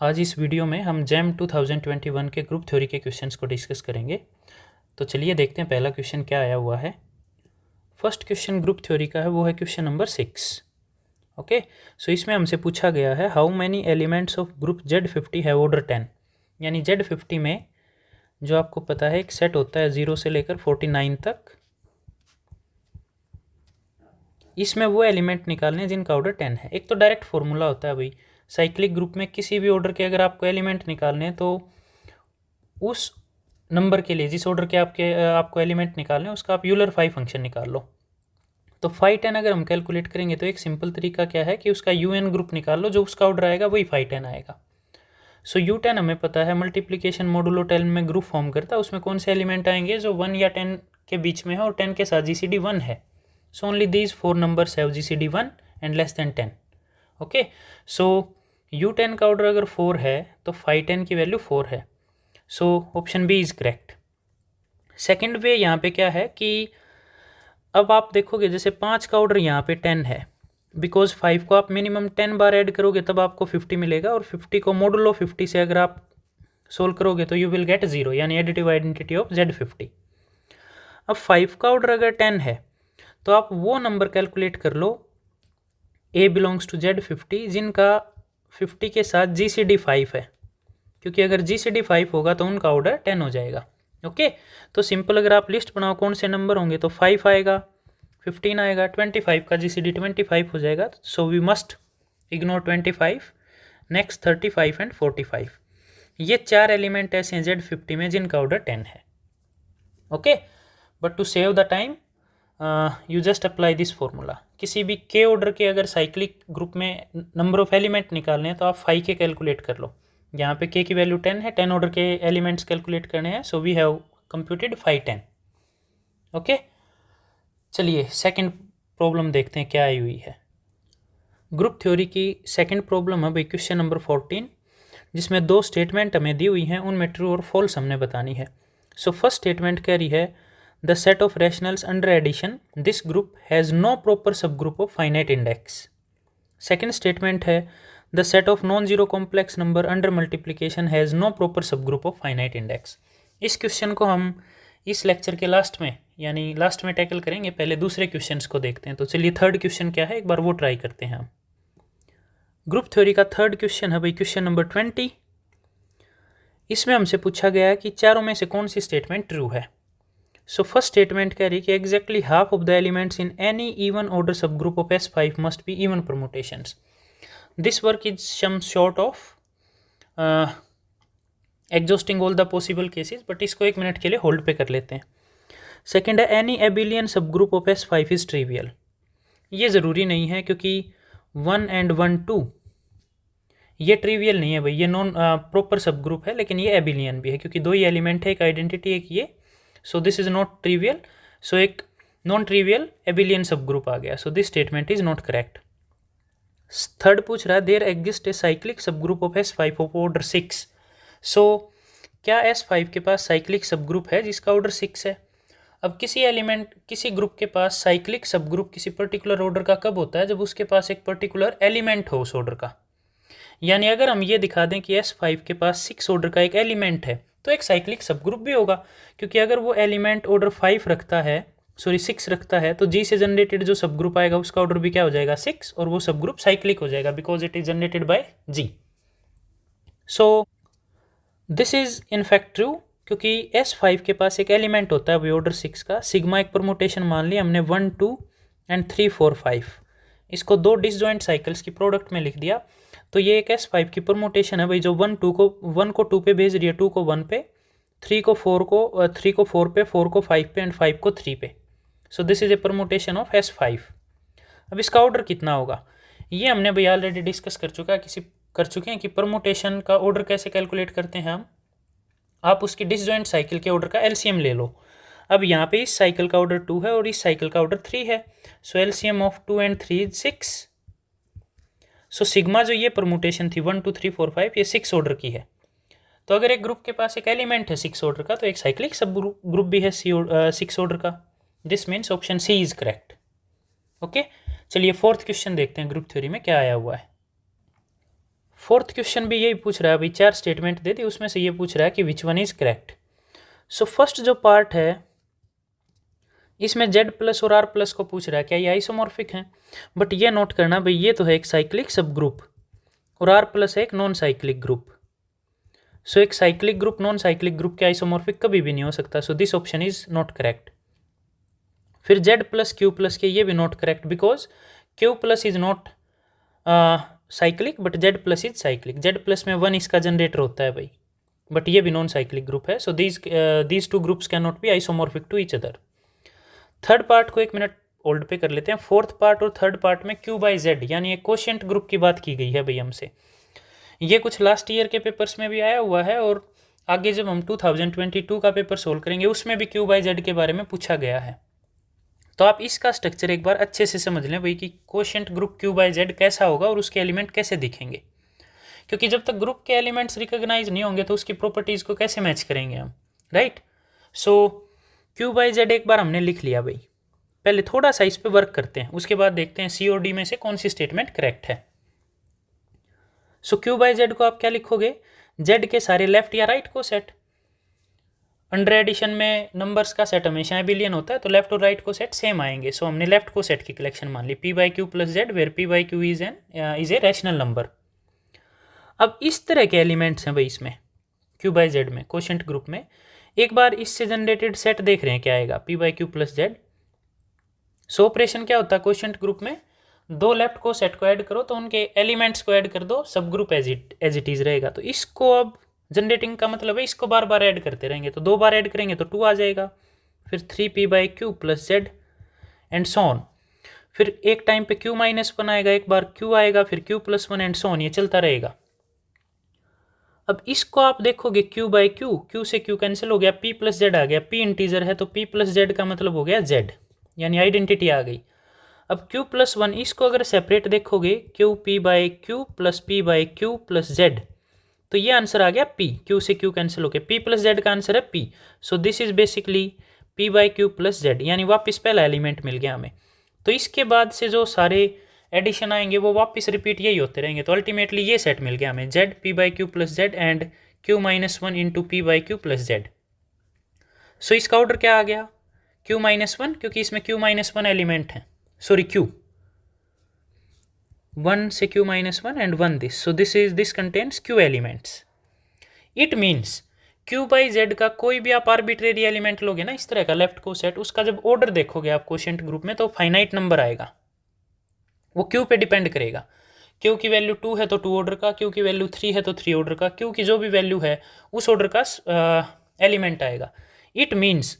आज इस वीडियो में हम जैम 2021 के ग्रुप थ्योरी के क्वेश्चंस को डिस्कस करेंगे। तो चलिए देखते हैं पहला क्वेश्चन क्या आया हुआ है। फर्स्ट क्वेश्चन ग्रुप थ्योरी का है, वो है क्वेश्चन नंबर 6। ओके, सो इसमें हमसे पूछा गया है how many elements of group Z50 है ऑर्डर 10। यानी Z50 में जो आपको पता है एक सेट होता है 0 से लेकर 49 तक, इसमें वो एलिमेंट निकालने जिनका ऑर्डर 10 है। एक तो डायरेक्ट फॉर्मूला होता है भाई, साइक्लिक ग्रुप में किसी भी ऑर्डर के अगर आपको एलिमेंट निकालने हैं तो उस नंबर के लिए जिस ऑर्डर के आपको एलिमेंट निकालने हैं उसका आप यूलर फाई फंक्शन निकाल लो। तो फाई 10 अगर हम कैलकुलेट करेंगे तो एक सिंपल तरीका क्या है कि उसका UN ग्रुप निकाल लो, जो उसका ऑर्डर आएगा वही फाई 10 आएगा। सो U10 हमें पता है मल्टीप्लीकेशन मॉडुलो 10 में ग्रुप फॉर्म करता है, उसमें कौन से एलिमेंट आएंगे जो 1 या 10 के बीच में है और 10 के साथ GCD 1 है। So only these 4 numbers have GCD 1 and less than 10। Okay, so U10 का ऑर्डर अगर 4 है तो फाई 10 की वैल्यू 4 है। So option B is correct. Second way यहाँ पे क्या है कि अब आप देखोगे जैसे 5 का ऑर्डर यहाँ पे 10 है, बिकॉज 5 को आप मिनिमम 10 बार ऐड करोगे तब आपको 50 मिलेगा, और 50 को मॉडुलो 50 से अगर आप सोल्व करोगे तो यू विल गेट 0, यानी एडिटिव आइडेंटिटी ऑफ Z50। अब 5 का ऑर्डर अगर 10 है तो आप वो नंबर कैलकुलेट कर लो A बिलोंग्स टू Z50 जिनका 50 के साथ GCD 5 है, क्योंकि अगर GCD 5 होगा तो उनका ऑर्डर 10 हो जाएगा। ओके, तो सिंपल अगर आप लिस्ट बनाओ कौन से नंबर होंगे तो 5 आएगा, 15 आएगा, 25 का GCD 25 हो जाएगा। So we must ignore 25, next 35 and 45। ये 4 एलिमेंट ऐसे हैं Z50 में जिनका ऑर्डर 10 है। Okay, but to save the time you just apply this formula. किसी भी के ऑर्डर के अगर साइक्लिक ग्रुप में नंबर ऑफ एलिमेंट निकालने हैं तो आप 5 के कैलकुलेट कर लो। यहाँ पे के की वैल्यू 10 है, 10 ऑर्डर के एलिमेंट्स कैलकुलेट करने हैं, so we have computed 5 10। Okay, चलिए सेकंड प्रॉब्लम देखते हैं क्या आई हुई है। ग्रुप थ्योरी की सेकंड प्रॉब्लम है भाई क्वेश्चन नंबर 14, जिसमें 2 स्टेटमेंट हमें दी हुई हैं, उनमें ट्रू और फॉल्स हमने बतानी है। सो फर्स्ट स्टेटमेंट कह रही है the set of rationals under addition this group has no proper subgroup of finite index. Second statement है the set of non zero complex number under multiplication has no proper subgroup of finite index. इस question को हम इस lecture के last में यानी last में tackle करेंगे। पहले दूसरे क्वेश्चंस को देखते हैं। तो चलिए थर्ड क्वेश्चन क्या है एक बार वो ट्राई करते हैं हम। ग्रुप थ्योरी का थर्ड क्वेश्चन है भाई क्वेश्चन नंबर 20। इसमें हमसे पूछा गया है कि चारों में से कौन सी स्टेटमेंट ट्रू है। सो फर्स्ट स्टेटमेंट कह रही है कि exactly half of the elements in any even order subgroup of S5 must be even permutations. This work is some short of exhausting all the possible cases, but इसको 1 minute के लिए hold पे कर लेते हैं। Second है any एबिलियन subgroup of S5 is trivial. ये ज़रूरी नहीं है क्योंकि 1 and 1 2 ये ट्रिवियल नहीं है भाई, ये नॉन प्रॉपर सब ग्रुप है, लेकिन ये एबिलियन भी है क्योंकि 2 ही एलिमेंट है, एक आइडेंटिटी एक ये। So this is not trivial, so एक non trivial abelian subgroup आ गया। So this statement is not correct. Third पूछ रहा है there exist a cyclic subgroup of S5 of order 6। So क्या S5 के पास साइक्लिक सब group है जिसका ऑर्डर 6 है। अब किसी ग्रुप के पास साइक्लिक सब ग्रुप किसी पर्टिकुलर ऑर्डर का कब होता है, जब उसके पास एक पर्टिकुलर एलिमेंट हो उस ऑर्डर का। यानी अगर हम ये दिखा दें कि S5 के पास 6 ऑर्डर का एक एलिमेंट है तो एक साइक्लिक सब ग्रुप भी होगा, क्योंकि अगर वो एलिमेंट ऑर्डर 5 रखता है, सॉरी 6 रखता है, तो G से जनरेटेड जो सब ग्रुप आएगा उसका ऑर्डर भी क्या हो जाएगा 6, और वो सब ग्रुप साइक्लिक हो जाएगा because it is generated by G। So this is in fact true, क्योंकि S5 के पास एक एलिमेंट होता है वो ऑर्डर 6 का। सिग्मा एक परमुटेशन मान लिया हमने 1 2 एंड 3 4 5, इसको 2 डिसजॉइंट साइकिल्स की प्रोडक्ट में लिख दिया, तो ये एक S5 की परमुटेशन है भाई, जो 1 को 2 पे भेज रही है, 2 को 1 पे, 3 को 4 पे, 4 को 5 पे एंड 5 को 3 पे। सो this is A permutation of S5। अब इसका ऑर्डर कितना होगा ये हमने भाई ऑलरेडी डिस्कस कर चुके हैं कि परमुटेशन का ऑर्डर कैसे कैलकुलेट करते हैं हम। आप उसकी डिसजॉइंट साइकिल के ऑर्डर का LCM ले लो। अब यहाँ पे इस साइकिल का ऑर्डर 2 है और इस साइकिल का ऑर्डर 3 है, सो LCM of 2 and 3 is 6। So sigma जो ये परमुटेशन थी 1 2 3 4 5 ये 6 ऑर्डर की है। तो अगर एक ग्रुप के पास एक एलिमेंट है 6 ऑर्डर का तो एक साइक्लिक सब ग्रुप भी है 6 ऑर्डर का। This means option C is correct. Okay, चलिए फोर्थ क्वेश्चन देखते हैं ग्रुप थ्योरी में क्या आया हुआ है। फोर्थ क्वेश्चन भी यही पूछ रहा है भाई, 4 स्टेटमेंट दे दी, उसमें से ये पूछ रहा है कि which one is correct. So first जो पार्ट है इसमें जेड प्लस और आर प्लस को पूछ रहा है क्या ये आइसोमॉर्फिक है, बट ये नोट करना भाई ये तो है एक साइक्लिक सब ग्रुप और आर प्लस है एक नॉन साइक्लिक ग्रुप। सो एक cyclic group non cyclic group के आइसोमॉर्फिक कभी भी नहीं हो सकता, so this option is not correct. फिर जेड प्लस क्यू प्लस के ये भी not correct because Q plus is not cyclic but Z plus is cyclic, Z plus में 1 इसका जनरेटर होता है भाई, बट ये भी नॉन साइक्लिक ग्रुप है। So these two groups can not be isomorphic to each other. Third part को 1 minute hold पे कर लेते हैं। फोर्थ पार्ट और थर्ड पार्ट में क्यू बाई जेड यानी एक कोशेंट ग्रुप की बात की गई है भाई हमसे। ये कुछ लास्ट ईयर के पेपर्स में भी आया हुआ है और आगे जब हम 2022 का पेपर सोल्व करेंगे उसमें भी क्यू बाई जेड के बारे में पूछा गया है। तो आप इसका स्ट्रक्चर एक बार अच्छे से समझ लें भाई कि quotient group Q by Z कैसा होगा और उसके एलिमेंट कैसे दिखेंगे, क्योंकि जब तक ग्रुप के एलिमेंट्स रिकॉग्नाइज नहीं होंगे तो उसकी प्रॉपर्टीज़ को कैसे मैच करेंगे हम, right. So Q by Z एक बार हमने लिख लिया भाई, पहले थोड़ा सा इस पे वर्क करते हैं, उसके बाद देखते हैं सी और डी में से कौन सी स्टेटमेंट करेक्ट है। सो क्यू बाई जेड को आप क्या लिखोगे, जेड के सारे लेफ्ट या राइट को सेट, अंडर एडिशन में नंबर्स का सेट हमेशा एबिलियन होता है तो लेफ्ट और राइट को सेट सेम आएंगे। सो हमने लेफ्ट को सेट की कलेक्शन मान ली P by Q plus Z where P by Q is a rational number. अब इस तरह के एलिमेंट्स हैं भाई इसमें क्यू बाई जेड में कोशेंट ग्रुप में, एक बार इससे जनरेटेड सेट देख रहे हैं क्या आएगा P by Q plus Z. So operation क्या होता है कोशेंट ग्रुप में, दो लेफ्ट को सेट को ऐड करो तो उनके एलिमेंट्स को ऐड कर दो, सब ग्रुप एज इट इज रहेगा। तो इसको अब जनरेटिंग का मतलब है इसको बार बार ऐड करते रहेंगे, तो 2 बार ऐड करेंगे तो 2 आ जाएगा, फिर 3p by Q plus Z and so on. फिर एक टाइम पे q माइनस 1 आएगा, एक बार q आएगा, फिर q plus 1 and so on, ये चलता रहेगा। अब इसको आप देखोगे q बाई क्यू, q से q कैंसिल हो गया, p प्लस जेड आ गया, p इंटीजर है तो p प्लस जेड का मतलब हो गया z, यानी आइडेंटिटी आ गई। अब q प्लस 1 इसको अगर सेपरेट देखोगे Q P by Q plus P by Q plus Z, तो ये आंसर आ गया p, q से q कैंसिल हो गया, p प्लस जेड का आंसर है p। So this is basically p by Q plus Z, यानी वापस पहला एलिमेंट मिल गया हमें। तो इसके बाद से जो सारे एडिशन आएंगे वो वापस रिपीट यही होते रहेंगे, तो अल्टीमेटली ये सेट मिल गया हमें Z P by Q plus Z and Q minus 1 into P by Q plus Z. So इसका ऑर्डर क्या आ गया क्यू माइनस 1, क्योंकि इसमें क्यू माइनस 1 एलिमेंट है, सॉरी क्यू 1 से q minus 1 and 1 this, so this contains q elements. It means q by Z का कोई भी आप आर्बिट्रेरी एलिमेंट लोगे ना इस तरह का लेफ्ट को सेट, उसका जब ऑर्डर देखोगे आप कोशेंट ग्रुप में तो फाइनाइट नंबर आएगा, वो q पे डिपेंड करेगा। q की वैल्यू 2 है तो 2 ऑर्डर का, q की वैल्यू 3 है तो 3 ऑर्डर का, q की जो भी वैल्यू है उस ऑर्डर का एलिमेंट आएगा। It means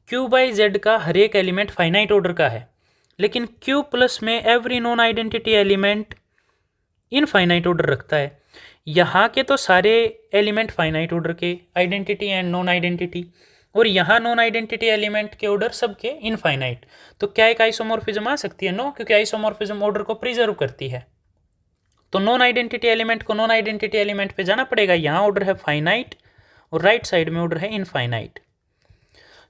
q by Z का हर एक एलिमेंट फाइनाइट ऑर्डर का है, लेकिन q प्लस में every non identity element infinite order रखता है। यहाँ के तो सारे एलिमेंट फाइनाइट ऑर्डर के आइडेंटिटी एंड नॉन आइडेंटिटी, और यहाँ नॉन आइडेंटिटी एलिमेंट के ऑर्डर सबके इनफाइनाइट। तो क्या एक आइसोमॉर्फिज्म आ सकती है? नो, क्योंकि आइसोमॉर्फिज्म ऑर्डर को प्रिजर्व करती है। तो नॉन आइडेंटिटी एलिमेंट को नॉन आइडेंटिटी एलिमेंट पे जाना पड़ेगा, यहाँ ऑर्डर है फाइनाइट और राइट साइड में ऑर्डर है infinite.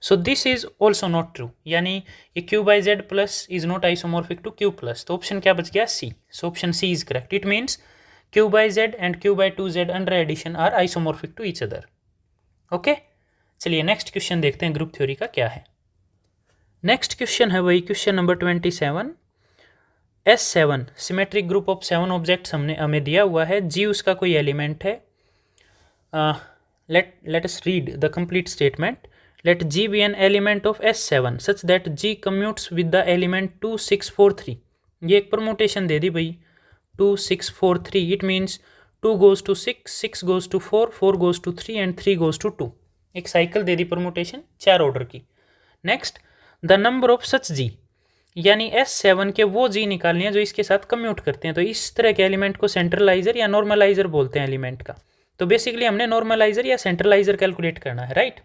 So this is also not true, यानी ये Q by Z plus is not isomorphic to Q plus. तो ऑप्शन क्या बच गया? C. So option C is correct. It means Q by Z and Q by 2z under addition are isomorphic to each other. Okay, चलिए next question देखते हैं group theory का क्या है। नेक्स्ट क्वेश्चन है वही question number 27। S7 symmetric group of 7 objects हमें दिया हुआ है, G उसका कोई एलिमेंट है। let us read the complete statement. Let G be an element of S7 such that G commutes with the element 2 6 4 3। ये एक परमुटेशन दे दी भाई 2 6 4 3। It means 2 goes to 6, 6 goes to 4, 4 goes to 3 and 3 goes to 2। एक cycle दे दी permutation 4 order की। Next, the number of such G, यानी S7 के वो G निकालने हैं जो इसके साथ कम्यूट करते हैं। तो इस तरह के एलिमेंट को सेंट्रलाइजर या नॉर्मलाइजर बोलते हैं एलिमेंट का। तो बेसिकली हमने नॉर्मलाइजर या सेंट्रलाइजर कैलकुलेट करना है, राइट।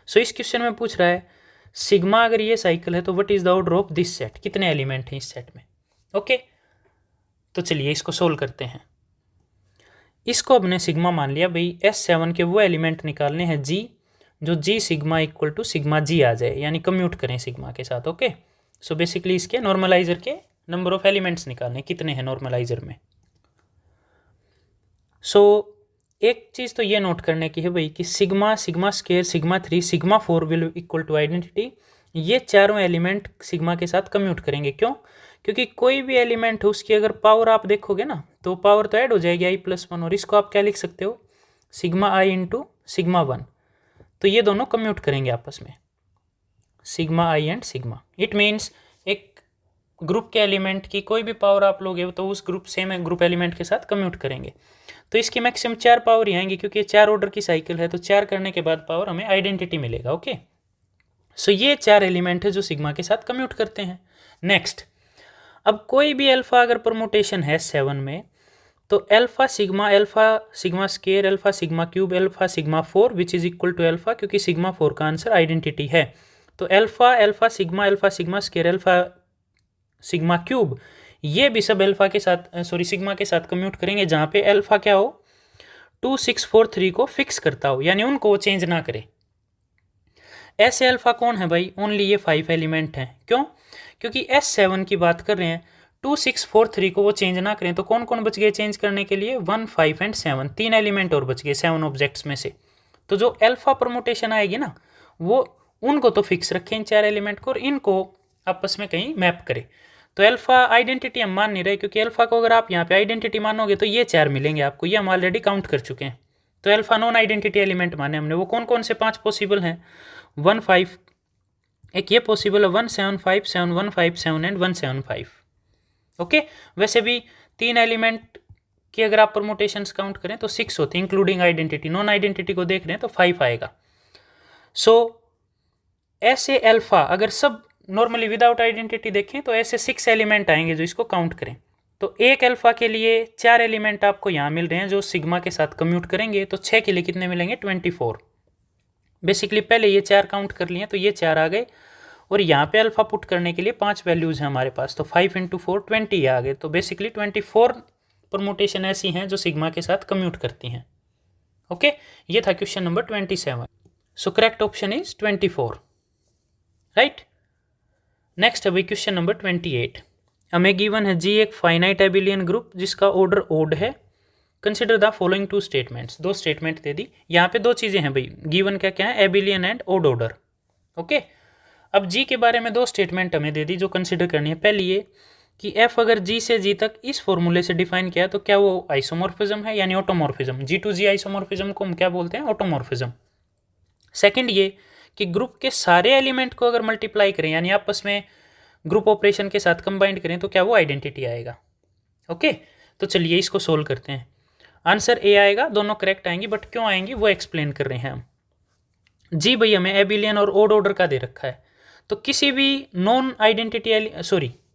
सो इस क्वेश्चन में पूछ रहा है सिग्मा अगर ये साइकिल है तो what is the order of this set, कितने एलिमेंट हैं इस सेट में। ओके, तो चलिए इसको सोल्व करते हैं। इसको हमने सिग्मा मान लिया भाई, S7 के वो एलिमेंट निकालने हैं G जो G sigma equal to sigma G आ जाए, यानी कम्यूट करें सिग्मा के साथ। ओके, सो बेसिकली इसके नॉर्मलाइजर के नंबर ऑफ एलिमेंट्स निकालने, कितने हैं नॉर्मलाइजर में। सो एक चीज़ तो ये नोट करने की है भाई कि sigma, sigma square, sigma 3, sigma 4 will equal to identity, ये चारों एलिमेंट सिग्मा के साथ कम्यूट करेंगे। क्यों? क्योंकि कोई भी एलिमेंट है उसकी अगर पावर आप देखोगे ना तो पावर तो ऐड हो जाएगी i+1, और इसको आप क्या लिख सकते हो, सिग्मा i इंटू सिग्मा 1। तो ये दोनों कम्यूट करेंगे आपस में, sigma i and sigma. It means एक ग्रुप के एलिमेंट की कोई भी पावर आप लोगे तो उस ग्रुप सेम ग्रुप एलिमेंट के साथ कम्यूट करेंगे। तो इसकी मैक्सिमम 4 पावर ही आएंगी, क्योंकि ये 4 ऑर्डर की साइकिल है, तो 4 करने के बाद पावर हमें आइडेंटिटी मिलेगा। ओके, सो ये 4 एलिमेंट है जो सिग्मा के साथ कम्यूट करते हैं। नेक्स्ट, अब कोई भी अल्फा अगर परमुटेशन है 7 में, तो alpha sigma square, alpha sigma cube, alpha sigma 4 which is equal to alpha, क्योंकि सिग्मा 4 का आंसर आइडेंटिटी है। तो alpha sigma square, alpha sigma cube, ये भी सब अल्फा के साथ सिग्मा के साथ कम्यूट करेंगे, जहाँ पे अल्फा क्या हो, 2 6 4 3 को फिक्स करता हो, यानी उनको वो चेंज ना करे। ऐसे अल्फा कौन है भाई, ओनली ये 5 एलिमेंट हैं। क्यों? क्योंकि S7 की बात कर रहे हैं, 2 6 4 3 को वो चेंज ना करें, तो कौन कौन बच गए चेंज करने के लिए, 1 5 एंड 7, 3 एलिमेंट और बच गए 7 ऑब्जेक्ट्स में से। तो जो अल्फा परमुटेशन आएगी ना, वो उनको तो फिक्स रखें इन 4 एलिमेंट को, और इनको आपस में कहीं मैप करे। तो अल्फा आइडेंटिटी हम मान नहीं रहे, क्योंकि अल्फा को अगर आप यहाँ पे आइडेंटिटी मानोगे तो ये 4 मिलेंगे आपको, ये हम ऑलरेडी काउंट कर चुके हैं। तो अल्फा नॉन आइडेंटिटी एलिमेंट माने हमने, वो कौन कौन से 5 पॉसिबल हैं, 1 5, एक ये पॉसिबल है 1 7 5 7 1 5 7 एंड 1 7 5। ओके, वैसे भी 3 एलिमेंट की अगर आप परमुटेशंस काउंट करें तो 6 होते हैं, इंक्लूडिंग आइडेंटिटी। नॉन आइडेंटिटी को देख रहे हैं तो 5 आएगा। सो ऐसे अल्फा अगर सब नॉर्मली विदाउट आइडेंटिटी देखें तो ऐसे 6 एलिमेंट आएंगे जो इसको काउंट करें। तो एक अल्फा के लिए 4 एलिमेंट आपको यहाँ मिल रहे हैं जो सिग्मा के साथ कम्यूट करेंगे, तो 6 के लिए कितने मिलेंगे, 24। बेसिकली पहले ये 4 काउंट कर लिए तो ये 4 आ गए, और यहाँ पे अल्फा पुट करने के लिए 5 वैल्यूज़ हैं हमारे पास, तो 5 इंटू 4 20 आ गए। तो बेसिकली 24 परमुटेशन ऐसी हैं जो सिग्मा के साथ कम्यूट करती हैं। ओके, ये था question number 27। So correct option is 24, right. Next है भाई क्वेश्चन नंबर 28। हमें गिवन है जी एक फाइनाइट एबिलियन ग्रुप जिसका ऑर्डर ओड है। Consider the following 2 statements, 2 statement दे दी। यहाँ पे 2 चीज़ें हैं भाई, गिवन क्या क्या है, abelian and odd order. Okay, अब जी के बारे में 2 स्टेटमेंट हमें दे दी जो कंसिडर करनी है। पहली ये कि एफ अगर जी से जी तक इस फॉर्मूले से डिफाइन किया तो क्या वो आइसोमॉर्फिज्म है यानी automorphism, G to G isomorphism को हम क्या बोलते हैं, ऑटोमॉर्फिज्म। सेकंड ये कि ग्रुप के सारे एलिमेंट को अगर मल्टीप्लाई करें यानी आपस में ग्रुप ऑपरेशन के साथ कंबाइंड करें तो क्या वो आइडेंटिटी आएगा। ओके, तो चलिए इसको सोल्व करते हैं। आंसर ए आएगा, दोनों करेक्ट आएंगी, बट क्यों आएंगी वो एक्सप्लेन कर रहे हैं हम। जी भाई हमें एबिलियन और ओड ऑर्डर का दे रखा है, तो किसी भी नॉन आइडेंटिटी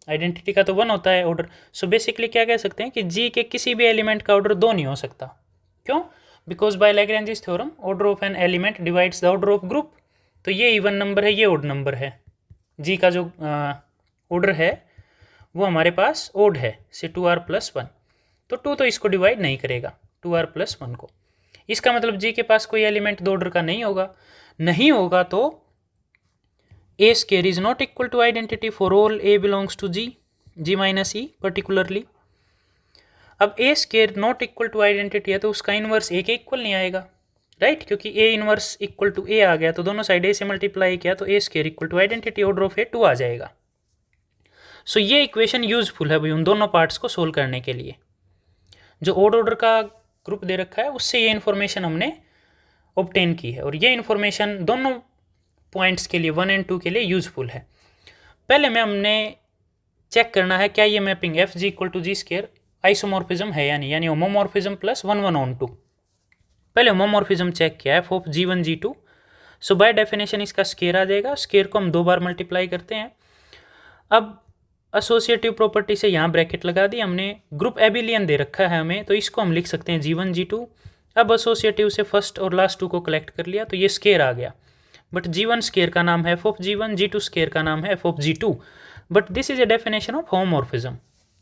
आइडेंटिटी का तो 1 होता है ऑर्डर। सो बेसिकली क्या कह सकते हैं कि जी के किसी भी एलिमेंट का ऑर्डर 2 नहीं हो सकता। क्यों? Because by Lagrange's theorem order of an element divides the order of group. तो ये इवन नंबर है, ये ओड नंबर है। जी का जो ऑर्डर है वो हमारे पास ओड है, से 2r+1, तो 2 तो इसको डिवाइड नहीं करेगा 2r+1 को। इसका मतलब जी के पास कोई एलिमेंट 2 ऑर्डर का नहीं होगा तो A square is not equal to identity for all A belongs to G minus E particularly. अब A square not equal to identity है तो उसका इनवर्स ए के इक्वल नहीं आएगा, राइट, क्योंकि A inverse equal to A आ गया तो दोनों साइड ए से मल्टीप्लाई किया तो A square equal to identity order of A 2 आ जाएगा। सो ये इक्वेशन यूजफुल है भाई उन दोनों पार्ट्स को सोल्व करने के लिए। जो ओड ऑर्डर का ग्रुप दे रखा है उससे ये इन्फॉर्मेशन हमने ऑब्टेन की है, और ये इन्फॉर्मेशन दोनों पॉइंट्स के लिए 1 और 2 के लिए यूजफुल है। पहले में हमने चेक करना है क्या ये mapping F G equal to G square isomorphism है यानी होमोमॉर्फिज्म प्लस 1 1 ऑन 2। पहले होमोमॉर्फिज्म चेक किया F of G1 G2। So by definition इसका स्केयर आ जाएगा, स्केयर को हम 2 बार मल्टीप्लाई करते हैं। अब एसोसिएटिव प्रॉपर्टी से यहाँ ब्रैकेट लगा दी हमने, ग्रुप एबिलियन दे रखा है हमें तो इसको हम लिख सकते हैं G1 G2। अब एसोसिएटिव से फर्स्ट और लास्ट 2 को कलेक्ट कर लिया तो ये स्केयर आ गया, बट G1 स्केयर का नाम है F of G1, G2 square का नाम है F of G2, but this is a definition of homomorphism,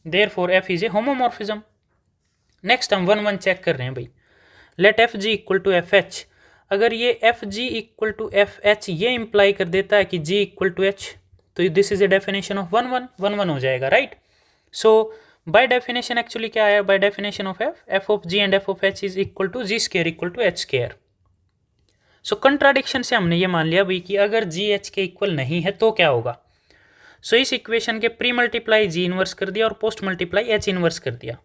therefore F is a homomorphism. Next हम 1 1 चेक कर रहे हैं भाई, let F G equal to F H. अगर ये F G equal to F H ये इंप्लाई कर देता है कि जी इक्वल टू एच, तो this is a definition of 1 1 1 1 हो जाएगा, right. So by definition actually क्या है, by definition of F of G and F of H is equal to G square equal to H square. So contradiction से हमने ये मान लिया भाई कि अगर जी एच के इक्वल नहीं है तो क्या होगा। सो इस इक्वेशन के प्री मल्टीप्लाई जी इनवर्स कर दिया और पोस्ट मल्टीप्लाई एच इनवर्स कर दिया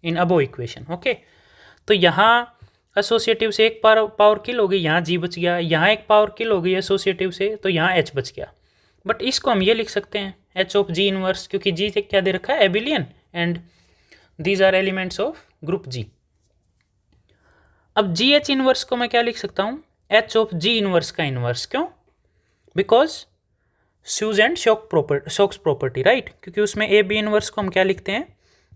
इन अबो इक्वेशन। ओके, तो यहाँ एसोसिएटिव से एक पावर किल हो गई, यहाँ जी बच गया, यहाँ एक पावर किल हो गई एसोसिएटिव से, तो यहाँ एच बच गया। बट इसको हम ये लिख सकते हैं एच ऑफ जी इनवर्स, क्योंकि जी क्या दे रखा है, abelian, and these are elements of group G. अब जी एच इनवर्स को मैं क्या लिख सकता हूँ, एच ऑफ जी इनवर्स का इनवर्स। क्यों? Because shoes and socks property, right, क्योंकि उसमें ए बी इनवर्स को हम क्या लिखते हैं,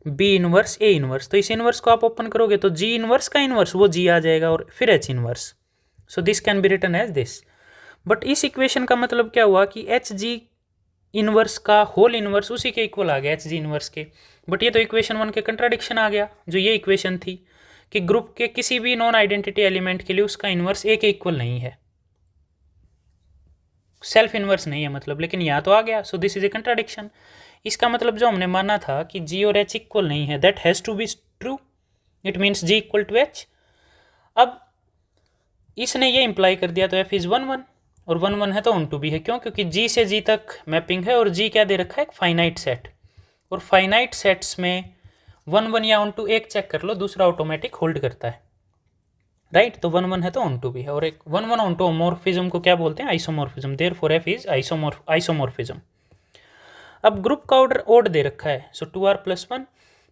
बी इनवर्स ए इनवर्स। तो इस इनवर्स को आप ओपन करोगे तो जी इनवर्स का इनवर्स वो जी आ जाएगा और फिर H inverse. So this can be written as this. But इस इक्वेशन का मतलब क्या हुआ कि एच जी इनवर्स का होल इनवर्स उसी के इक्वल आ गया, एच जी इनवर्स के। बट ये तो इक्वेशन 1 के कंट्राडिक्शन आ गया, जो ये इक्वेशन थी कि ग्रुप के किसी भी नॉन आइडेंटिटी एलिमेंट के लिए उसका इनवर्स ए के इक्वल नहीं है, सेल्फ इनवर्स नहीं है मतलब, लेकिन यहाँ तो आ गया। So this is a contradiction. इसका मतलब जो हमने माना था कि जी और एच इक्वल नहीं है, that has to be true, it means G equal to H. अब इसने ये इंप्लाई कर दिया तो एफ इज 1 1, और 1 1 है तो ऑन टू भी है। क्यों? क्योंकि जी से जी तक मैपिंग है और जी क्या दे रखा है, एक फाइनाइट सेट, और फाइनाइट सेट्स में 1 1 या ऑन टू एक चेक कर लो, दूसरा ऑटोमेटिक होल्ड करता है, राइट। तो 1 1 है तो ऑन टू भी है, और एक 1 1 ऑन टू मोर्फिज्म को क्या बोलते हैं, isomorphism. Therefore F is isomorphism. अब ग्रुप का ऑर्डर ओड दे रखा है, सो 2r + 1,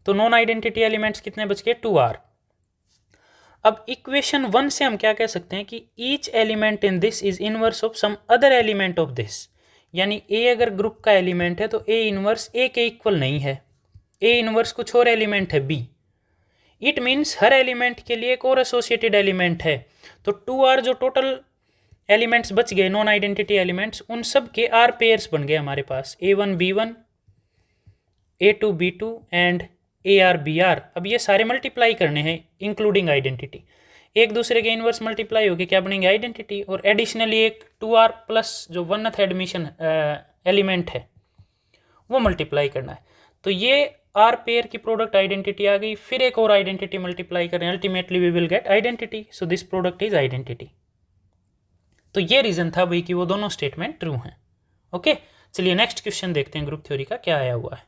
तो नॉन आइडेंटिटी एलिमेंट्स कितने बच गए, 2r। अब इक्वेशन 1 से हम क्या कह सकते हैं कि each element in this is inverse of some other element of this, यानी ए अगर ग्रुप का एलिमेंट है तो ए इनवर्स ए के इक्वल नहीं है, ए इनवर्स कुछ और एलिमेंट है बी। इट मीन्स हर एलिमेंट के लिए एक और एसोसिएटेड एलिमेंट है। तो 2r जो टोटल एलिमेंट्स बच गए नॉन आइडेंटिटी एलिमेंट्स, उन सब के आर पेयर्स बन गए हमारे पास, a1 b1, a2 b2 and ar br। अब ये सारे मल्टीप्लाई करने हैं इंक्लूडिंग आइडेंटिटी, एक दूसरे के इनवर्स मल्टीप्लाई होके क्या बनेंगे, आइडेंटिटी, और एडिशनली एक 2r प्लस जो 1th एडमिशन एलिमेंट है वो मल्टीप्लाई करना है। तो ये आर पेयर की प्रोडक्ट आइडेंटिटी आ गई, फिर एक और आइडेंटिटी मल्टीप्लाई करें, ultimately we will get identity. So this product is identity. तो ये रीजन था भाई कि वो दोनों स्टेटमेंट ट्रू हैं। ओके, चलिए नेक्स्ट क्वेश्चन देखते हैं ग्रुप थ्योरी का क्या आया हुआ है।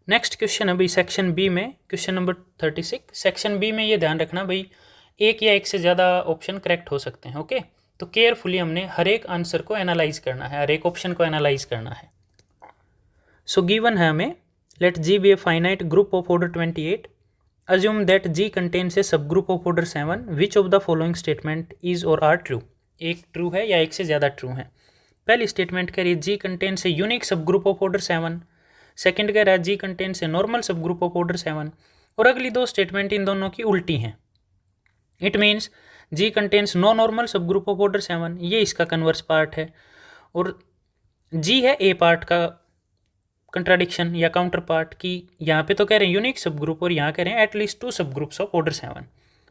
नेक्स्ट क्वेश्चन है भाई सेक्शन बी में, क्वेश्चन नंबर 36। सेक्शन बी में ये ध्यान रखना भाई, एक या एक से ज़्यादा ऑप्शन करेक्ट हो सकते हैं। ओके, तो केयरफुली हमने हर एक आंसर को एनालाइज करना है, हर एक ऑप्शन को एनालाइज करना है। सो गिवन है हमें, let G be a finite group of order 28, assume that G contains a subgroup of order 7, which of the following statement is or are true। एक ट्रू है या एक से ज़्यादा ट्रू है। पहली स्टेटमेंट कह रही है जी कंटेन्स ए यूनिक सब ग्रुप ऑफ ऑर्डर 7, सेकंड कह रहा है जी contains a normal subgroup of order 7, और अगली दो स्टेटमेंट इन दोनों की उल्टी हैं। It means G contains no normal subgroup of order 7, ये इसका कन्वर्स पार्ट है, और जी है ए पार्ट का कंट्राडिक्शन या काउंटर पार्ट की, यहाँ पे तो कह रहे हैं यूनिक सब ग्रुप और यहाँ कह रहे हैं एटलीस्ट 2 सब ग्रुप्स ऑफ ऑर्डर 7।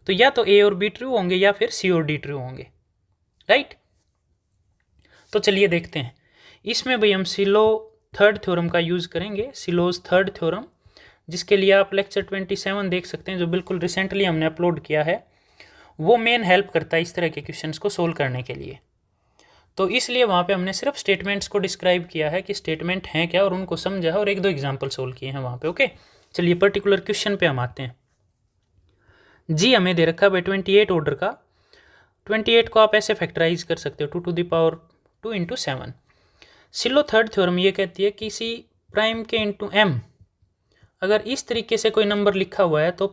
तो या तो ए और बी ट्रू होंगे या फिर सी और डी ट्रू होंगे, राइट। तो चलिए देखते हैं। इसमें भाई हम सिलो थर्ड थ्योरम का यूज़ करेंगे, सिलोज थर्ड थ्योरम, जिसके लिए आप लेक्चर 27 देख सकते हैं जो बिल्कुल रिसेंटली हमने अपलोड किया है। वो मेन हेल्प करता है इस तरह के क्वेश्चंस को सोल्व करने के लिए। तो इसलिए वहाँ पे हमने सिर्फ स्टेटमेंट्स को डिस्क्राइब किया है कि स्टेटमेंट हैं क्या और उनको समझा है, और एक दो एग्जांपल सोल्व किए हैं वहाँ पे। ओके, चलिए पर्टिकुलर क्वेश्चन पे हम आते हैं। जी हमें दे रखा है 28 ऑर्डर का, 28 को आप ऐसे फैक्टराइज कर सकते हो 2 to the power 2 × 7। Slow third theorem ये कहती है कि किसी प्राइम के इंटू एम अगर इस तरीके से कोई नंबर लिखा हुआ है तो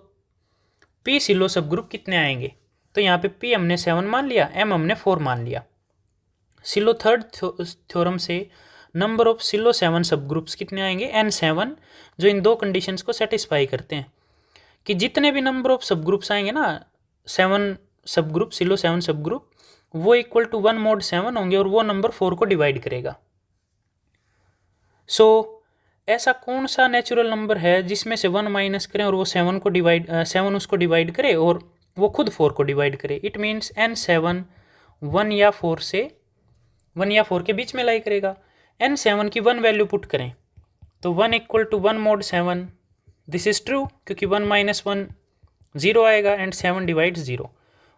पी सिलो सब ग्रुप कितने आएंगे। तो यहाँ पे पी हमने 7 मान लिया, एम हमने 4 मान लिया। सिलो थर्ड थ्योरम से नंबर ऑफ सिलो 7 सब ग्रुप्स कितने आएंगे, n7, जो इन दो कंडीशंस को सेटिस्फाई करते हैं कि जितने भी नंबर ऑफ सब ग्रुप्स आएंगे ना, 7 सब ग्रुप, सिलो 7 सब ग्रुप, वो इक्वल टू 1 mod 7 होंगे और वो नंबर 4 को डिवाइड करेगा। सो ऐसा कौन सा नेचुरल नंबर है जिसमें से 1 माइनस करें और वो 7 उसको डिवाइड करे और वो खुद 4 को डिवाइड करे। इट मीन्स n7 1 या 4 से 1 या 4 के बीच में लाई करेगा। n7 की 1 वैल्यू पुट करें तो 1 equal to 1 mod 7, this is true क्योंकि 1 माइनस 1 0 आएगा एंड 7 डिवाइड 0,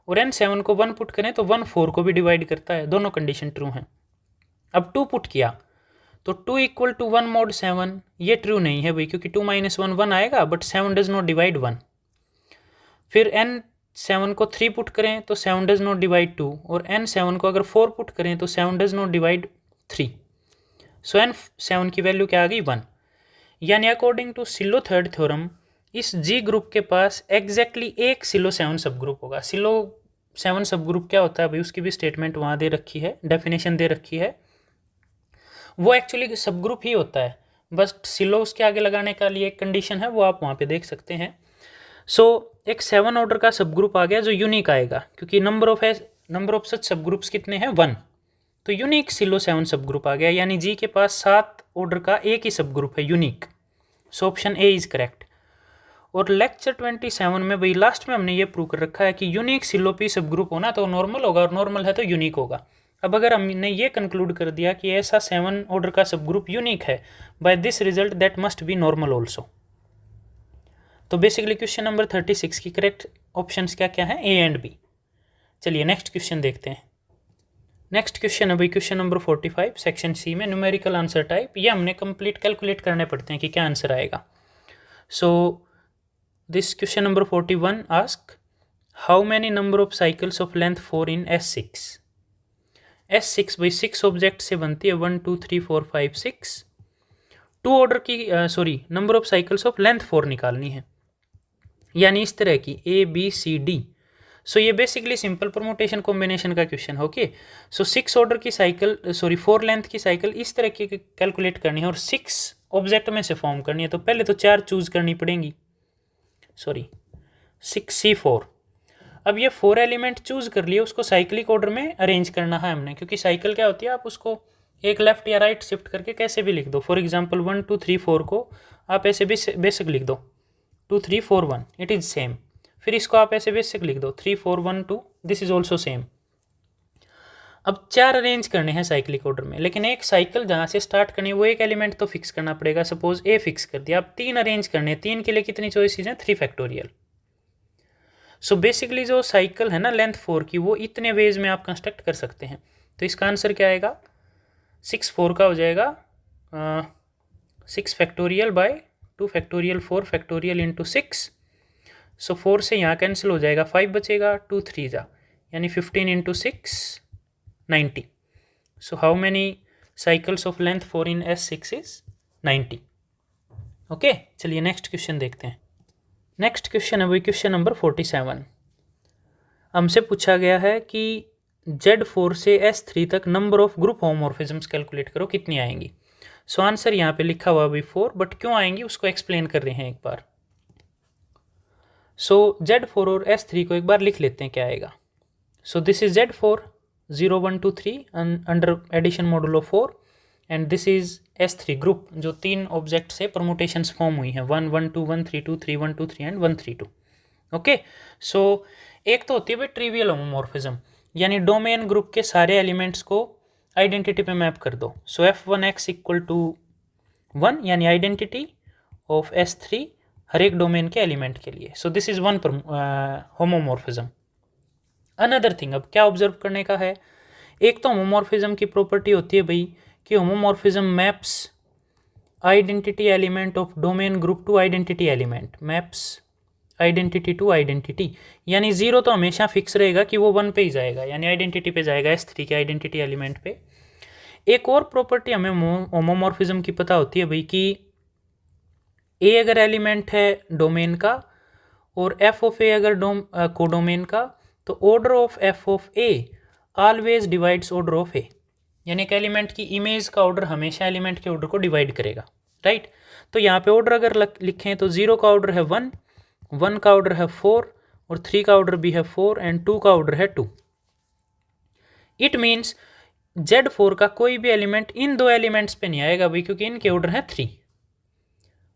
और एन 7 को 1 पुट करें तो 1 4 को भी डिवाइड करता है, दोनों कंडीशन ट्रू हैं। अब 2 पुट किया तो 2 इक्वल टू 1 mod 7, ये ट्रू नहीं है भाई क्योंकि 2 माइनस 1 1 आएगा बट 7 डज नॉट डिवाइड 1। फिर एन 7 को 3 पुट करें तो 7 डज नॉट डिवाइड 2, और एन 7 को अगर 4 पुट करें तो 7 does not divide 3। So n 7 की वैल्यू क्या आ गई 1। यानी according to Sylow third theorem इस जी ग्रुप के पास एग्जैक्टली एक सिलो 7 सब ग्रुप होगा। सिलो 7 सब ग्रुप क्या होता है भाई, उसकी भी स्टेटमेंट वहाँ दे रखी है, डेफिनेशन दे रखी है। वो एक्चुअली सब ग्रुप ही होता है, बस सिलो उसके आगे लगाने का लिए एक कंडीशन है, वो आप वहाँ पे देख सकते हैं। सो एक 7 ऑर्डर का सब ग्रुप आ गया जो यूनिक आएगा, क्योंकि नंबर ऑफ सच सब ग्रुप्स कितने हैं 1, तो यूनिक सिलो 7 सब ग्रुप आ गया। यानी जी के पास 7 ऑर्डर का एक ही सब ग्रुप है unique. So option A is correct. और लेक्चर 27 में भाई लास्ट में हमने ये प्रूव कर रखा है कि यूनिक सिलो पी सब ग्रुप होना तो नॉर्मल होगा, और नॉर्मल है तो यूनिक होगा। अब अगर हमने ये कंक्लूड कर दिया कि ऐसा 7 ऑर्डर का सब ग्रुप यूनिक है, by this result that must be normal also. तो बेसिकली क्वेश्चन नंबर 36 की करेक्ट ऑप्शंस क्या क्या हैं, ए एंड बी। चलिए नेक्स्ट क्वेश्चन देखते हैं। नेक्स्ट क्वेश्चन है भाई क्वेश्चन नंबर 45 सेक्शन सी में न्यूमेरिकल आंसर टाइप। ये हमने कंप्लीट कैलकुलेट करने पड़ते हैं कि क्या आंसर आएगा। So this question number 41 ask how many number of cycles of length 4 in S6। S6 भाई 6 ऑब्जेक्ट से बनती है, 1 2 3 4 5 6। 2 ऑर्डर की number of cycles of length 4 निकालनी है, यानी इस तरह की ABCD। सो ये बेसिकली सिंपल परमुटेशन कॉम्बिनेशन का क्वेश्चन है। ओके, सो 6 ऑर्डर की साइकिल 4 लेंथ की साइकिल इस तरह की कैलकुलेट करनी है और 6 ऑब्जेक्ट में से फॉर्म करनी है। तो पहले तो 4 चूज करनी पड़ेंगी, 6C4। अब ये 4 एलिमेंट चूज कर लिए, उसको साइक्लिक ऑर्डर में अरेंज करना है हमने, क्योंकि साइकिल क्या होती है, आप उसको एक लेफ्ट या राइट शिफ्ट करके कैसे भी लिख दो। फॉर एग्जाम्पल 1 2 3 4 को आप ऐसे भी बेसिक लिख दो, 2 3 4 1 इट इज़ सेम। फिर इसको आप ऐसे बेसिक लिख दो 3 4 1 2, दिस इज ऑल्सो सेम। अब 4 अरेंज करने हैं साइक्लिक ऑर्डर में, लेकिन एक साइकिल जहाँ से स्टार्ट करनी है वो एक एलिमेंट तो फिक्स करना पड़ेगा। सपोज ए फिक्स कर दिया, अब 3 अरेंज करने, 3 के लिए कितनी चॉइसेस हैं, 3 फैक्टोरियल। सो बेसिकली जो साइकिल है ना लेंथ 4 की, वो इतने वेज में आप कंस्ट्रक्ट कर सकते हैं। तो इसका आंसर क्या आएगा, 6 4 का हो जाएगा 6 factorial by 2 factorial 4 factorial into 6। सो 4 से यहाँ कैंसिल हो जाएगा, 5 बचेगा, 2 3 जा, यानी 15 into 6 90। So how many cycles of length 4 in S6 is 90। Okay, चलिए नेक्स्ट क्वेश्चन देखते हैं। नेक्स्ट क्वेश्चन है वही क्वेश्चन नंबर 47। हमसे पूछा गया है कि Z4 से S3 तक नंबर ऑफ ग्रुप होमोमॉर्फिज्म्स कैलकुलेट करो, कितनी आएंगी। सो आंसर यहाँ पे लिखा हुआ अभी 4, बट क्यों आएंगी उसको एक्सप्लेन कर रहे हैं एक बार। सो Z4 और S3 को एक बार लिख लेते हैं क्या आएगा। So this is Z4 0 1 2 3 under addition modulo 4, and this is S3 group जो 3 ऑब्जेक्ट से परमुटेशंस फॉर्म हुई हैं, 1 1 2 1 3 2 3 1 2 3 एंड 1 3 2। ओके, सो एक तो होती है भाई ट्रिवियल होमोमॉर्फिज्म, यानी डोमेन ग्रुप के सारे एलिमेंट्स को आइडेंटिटी पे मैप कर दो। सो F1x इक्वल टू 1, यानी आइडेंटिटी ऑफ S3 हर एक डोमेन के एलिमेंट के लिए। सो this is one homomorphism. Another thing अब क्या ऑब्जर्व करने का है, एक तो होमोमॉर्फिज्म की प्रॉपर्टी होती है भाई कि homomorphism maps identity element of domain group to identity element, maps identity to identity, यानी 0 तो हमेशा फिक्स रहेगा कि वो 1 पे ही जाएगा, यानी आइडेंटिटी पे जाएगा S3 के आइडेंटिटी एलिमेंट पे। एक और प्रॉपर्टी हमें होमोमॉर्फिज्म की पता होती है भाई कि A अगर एलिमेंट है डोमेन का और F ऑफ A अगर कोडोमेन का, तो order of F of A always divides order of A, यानी एक एलिमेंट की इमेज का ऑर्डर हमेशा एलिमेंट के ऑर्डर को डिवाइड करेगा, राइट। तो यहाँ पे ऑर्डर अगर लिखें तो 0 का ऑर्डर है 1, 1 का ऑर्डर है 4, और 3 का ऑर्डर भी है 4, एंड 2 का ऑर्डर है 2। इट मीन्स Z4 का कोई भी एलिमेंट इन 2 एलिमेंट्स पे नहीं आएगा भाई, क्योंकि इनके ऑर्डर है 3,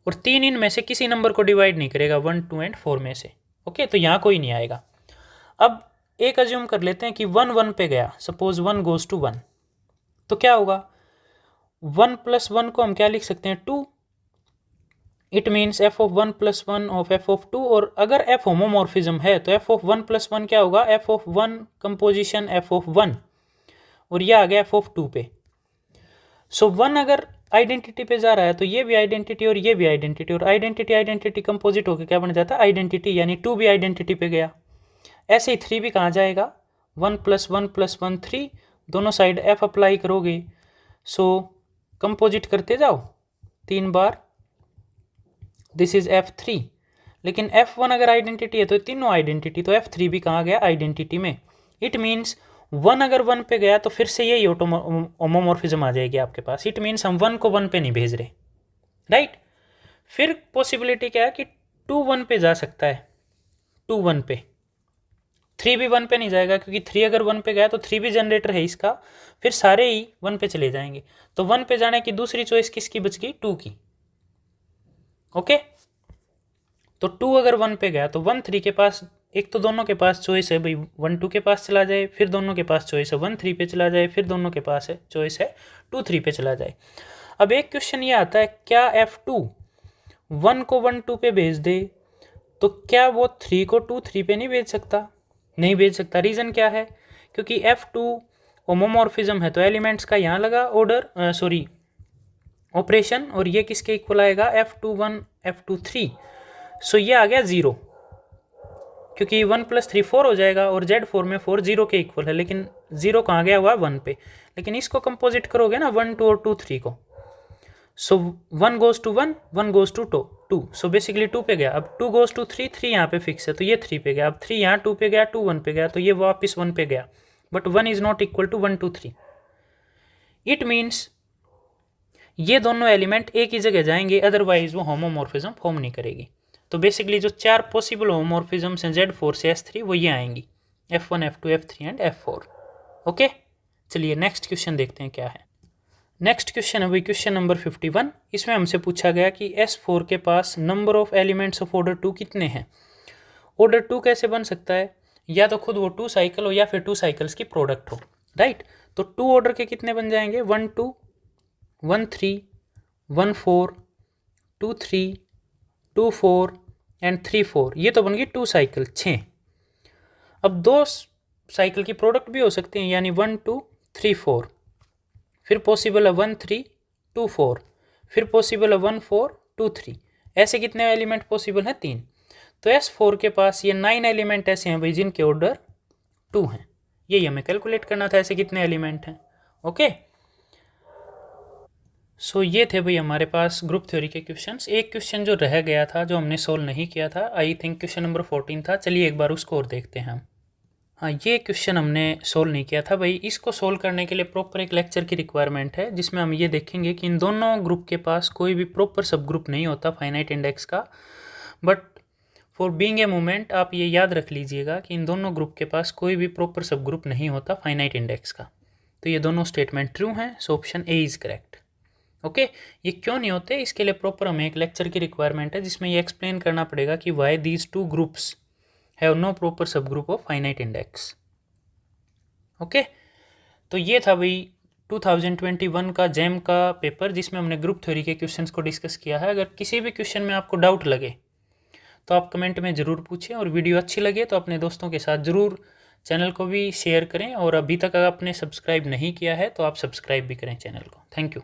और 3 इनमें से किसी नंबर को डिवाइड नहीं करेगा 1 2 एंड 4 में से। ओके, तो यहाँ कोई नहीं आएगा। अब एक अज्यूम कर लेते हैं कि 1 1 पे गया, सपोज 1 गोज टू 1, तो क्या होगा, 1 + 1 को हम क्या लिख सकते हैं 2, it means F of 1 plus 1 of F of 2, और अगर एफ होमोमॉर्फिज्म है तो एफ ऑफ 1 प्लस 1 क्या होगा, F of 1 composition F of 1, और ये आ गया एफ ऑफ 2 पे। सो 1 अगर आइडेंटिटी पे जा रहा है तो ये भी आइडेंटिटी और ये भी आइडेंटिटी, और आइडेंटिटी आइडेंटिटी कंपोजिट होकर क्या बन जाता है, आइडेंटिटी, यानी 2 भी आइडेंटिटी पे गया। ऐसे ही 3 भी कहाँ जाएगा, 1 प्लस 1 प्लस 1 3, दोनों साइड एफ अप्लाई करोगे, सो कंपोजिट करते जाओ 3 बार, दिस इज F3। लेकिन F1 अगर आइडेंटिटी है तो तीनों आइडेंटिटी, तो F3 भी कहाँ गया, आइडेंटिटी में। इट मीन्स 1 अगर 1 पे गया तो फिर से यही होमोमॉर्फिज्म आ जाएगी आपके पास। इट मीन्स हम 1 को 1 पे नहीं भेज रहे, राइट। फिर पॉसिबिलिटी क्या है कि 2 1 पे जा सकता है, 2 1 पे, 3 भी 1 पे नहीं जाएगा, क्योंकि 3 अगर 1 पे गया तो 3 भी जनरेटर है इसका, फिर सारे ही 1 पे चले जाएंगे। तो 1 पे जाने की दूसरी चॉइस किसकी बच गई, 2 की। ओके, तो 2 अगर 1 पे गया तो 1 3 के पास, एक तो दोनों के पास चॉइस है भाई 1 2 के पास चला जाए, फिर दोनों के पास चॉइस है 1 3 पे चला जाए, फिर दोनों के पास है चॉइस है 2 3 पे चला जाए। अब एक क्वेश्चन ये आता है, क्या F2 1 को 1 2 पे भेज दे तो क्या वो 3 को 2 3 पे नहीं भेज सकता, नहीं भेज सकता। रीज़न क्या है, क्योंकि F2 होमोमॉर्फिज्म है तो एलिमेंट्स का यहाँ लगा ऑर्डर, सॉरी ऑपरेशन, और ये किसके इक्वल आएगा, F2 1 F2 3, सो ये आ गया 0, क्योंकि 1 प्लस 3 4 हो जाएगा, और Z4 में 4 0 के इक्वल है, लेकिन 0 कहाँ गया हुआ 1 पे। लेकिन इसको कंपोजिट करोगे ना 1 2 और 2 3 को, so 1 goes to 1 1 goes to 2, so basically 2 पे गया। अब 2 गोज टू 3 3 यहाँ पे फिक्स है तो ये 3 पे गया, अब 3 यहाँ 2 पे गया, 2 1 पे गया, तो ये वापस 1 पे गया, but 1 is not equal to 1 2 3। It means ये दोनों एलिमेंट एक ही जगह जाएंगे, अदरवाइज वो होमोमॉर्फिज्म फॉर्म नहीं करेगी। तो बेसिकली जो 4 पॉसिबल होमोमॉर्फिज्म्स हैं Z4 से S3 वो ये आएंगी, F1 F2 F3 and F4। Okay, चलिए नेक्स्ट क्वेश्चन देखते हैं क्या है। नेक्स्ट क्वेश्चन है भाई क्वेश्चन नंबर 51। इसमें हमसे पूछा गया कि S4 के पास number of elements of order 2 कितने हैं। ऑर्डर 2 कैसे बन सकता है, या तो खुद वो 2 साइकिल हो या फिर 2 साइकिल्स की प्रोडक्ट हो, राइट। तो 2 ऑर्डर के कितने बन जाएंगे, 1 2 1 3 1 4 2 3 2 4 एंड 3 4, ये तो बन गई 2 साइकिल 6। अब 2 साइकिल की प्रोडक्ट भी हो सकती हैं, यानी 1 2 3 4, फिर पॉसिबल है 1 3 2 4, फिर पॉसिबल है 1 4 2 3, ऐसे कितने एलिमेंट पॉसिबल हैं, 3। तो S4 के पास ये 9 एलिमेंट ऐसे हैं भाई जिनके ऑर्डर 2 हैं, यही हमें कैलकुलेट करना था ऐसे कितने एलिमेंट हैं। ओके, सो ये थे भाई हमारे पास ग्रुप थ्योरी के क्वेश्चंस। एक क्वेश्चन जो रह गया था जो हमने सोल्व नहीं किया था, आई थिंक क्वेश्चन नंबर 14 था, चलिए एक बार उसको और देखते हैं हम। हाँ, ये क्वेश्चन हमने सोल्व नहीं किया था भाई, इसको सोल्व करने के लिए प्रॉपर एक लेक्चर की रिक्वायरमेंट है, जिसमें हम ये देखेंगे कि इन दोनों ग्रुप के पास कोई भी प्रॉपर सब ग्रुप नहीं होता फाइनाइट इंडेक्स का। But for being a moment आप ये याद रख लीजिएगा कि इन दोनों ग्रुप के पास कोई भी प्रॉपर सब ग्रुप नहीं होता फाइनाइट इंडेक्स का। तो ये दोनों स्टेटमेंट ट्रू हैं, so option A is correct. Okay, ये क्यों नहीं होते, इसके लिए प्रॉपर हमें एक लेक्चर की रिक्वायरमेंट है, जिसमें ये एक्सप्लेन करना पड़ेगा कि why these 2 groups have no proper subgroup of finite index. Okay, तो ये था भाई 2021 का जैम का पेपर, जिसमें हमने ग्रुप थ्योरी के क्वेश्चंस को डिस्कस किया है। अगर किसी भी क्वेश्चन में आपको डाउट लगे तो आप कमेंट में ज़रूर पूछें, और वीडियो अच्छी लगे तो अपने दोस्तों के साथ ज़रूर चैनल को भी शेयर करें, और अभी तक अगर आपने सब्सक्राइब नहीं किया है तो आप सब्सक्राइब भी करें चैनल को। Thank you.